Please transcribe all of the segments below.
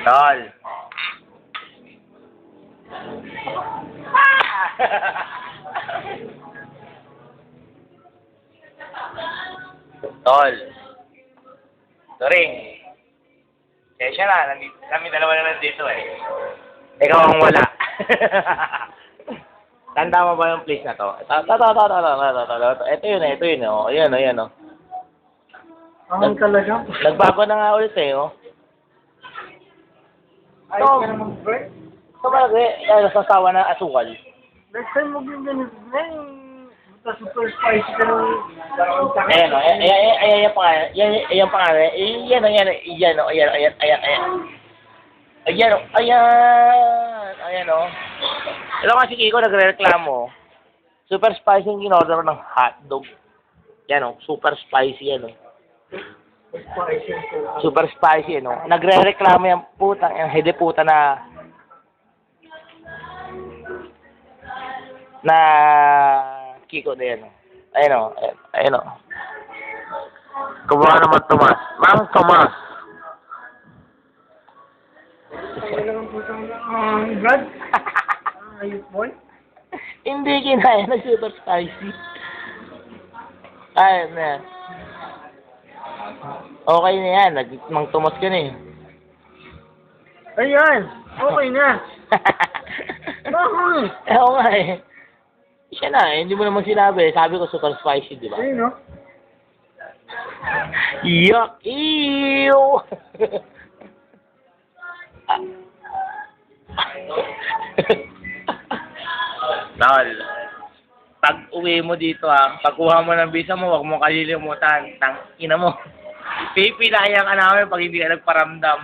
Tol. Tol. Turing. Siya na, kami dalawa na lang dito eh. Ikaw ang wala. Tanda mo ba yung place na to? Ito yun, oh. Ayan, oh. Ang talaga. Nagbago na nga ulit eh, oh. Ayos ka naman, Bert. So, kaya nasasawa na asukal. Next time mo yung ganun. Basta super spicy ka nung Ayan, oh. Ayan yung pangalan. Ayan pangalan. Ayan, oh. Ayan, oh. Ito nga si Kiko nagre-reklamo. Super spicy yung in-order ng hotdog. Yan, oh. Super spicy yan, oh. spicy. Super spicy, no? Nagre-reklamo yung putang, yung hede puta na Kiko na yan, no? Ayun, no? Kumbaga naman Tomas. Mang Tomas. Ay, naman po siyang Brad. Ayos, boy. Hindi kinaya na super spicy. Ayun na yan. Okay na yan. Mang Tomas ka na eh. Ayan. Okay na. Bakit? Oo nga eh. Siya na eh. Hindi mo naman sinabi. Sabi ko super spicy, di ba? Ayun, no? Yuck! Ew! Tol, pag uwi mo dito pagkuha mo ng visa mo, huwag mo kalilimutan. Tang ina mo. Pipilayan ka namin pag hindi ka nagparamdam.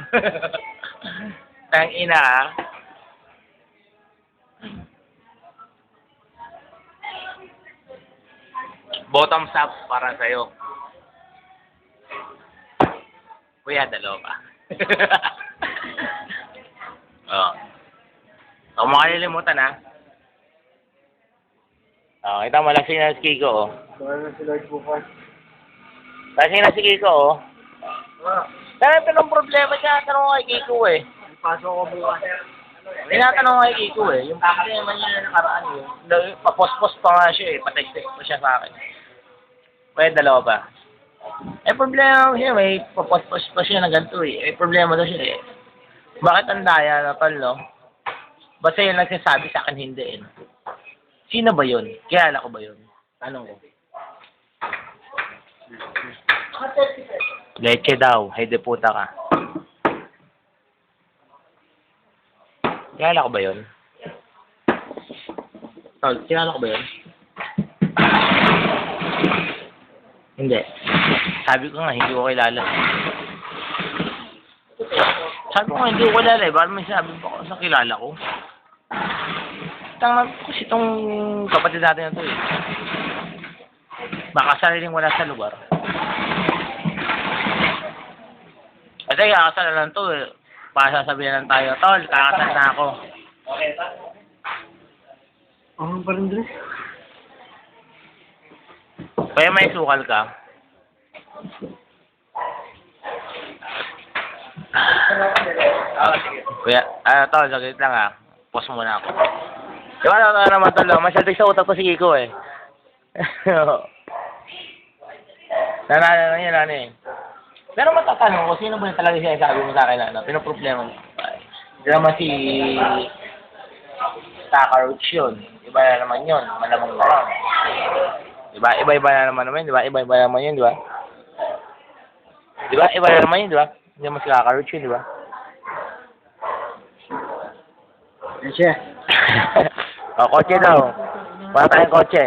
Tang ina Bottoms up para sa'yo. Kuya, dalawa pa. Oh. Huwag mo kalilimutan kita mo, lasing na si Kiko, oh. Baka na si Lord bukas. Lasing na si Kiko, oh. Kaya tanong problema niya, tanong ko kay Kiko, eh. Pasok ko bukas. Tinatanong ko kay Kiko, eh. Yung problema niya na nakaraan, papospos pa nga siya, eh. Patay-text pa siya sa akin. Kaya dalawa pa. Problema siya, may papospos pa siya na ganito, eh. Problema daw siya, eh. Bakit ang daya na tol, no? Basta yun nagsasabi sa akin hindi, eh. Sino ba yun? Kilala ko ba yun? Tanong ko. Leche daw. Hede puta ka. Kilala ko ba yun? Tol, kilala ko ba yun? Hindi. Sabi ko nga, hindi ko kilala. Sabi ko nga, hindi ko kilala eh. Bakit may sabi pa ko sa kilala ko? Kasi itong kapatid natin na ito eh. Baka sariling wala sa lugar. Kasi kakasal na lang ito eh. Baka sasabihin lang tayo, Tol, kakasal na ako. Okay pa? Ano pa rin, Dres? Kaya may sukal ka. Kuya, Tol, saglit lang Pause muna ako. Diba naman Tol, masyadong sa utak ko si Kiko eh. Nanalo na yun, eh. Pero matatanong ko, sino ba yung talaga siya sabi mo sa akin pinoproblema mo? Hindi naman si Takaroach yun. Iba na naman yun. Malamang naman. Diba? Iba-iba na naman diba? Iba-iba naman yun, diba? Diba? Iba na naman yun, diba? Hindi naman si Takaroach yun, diba? Leche. Kotse daw. Wala tayong kotse.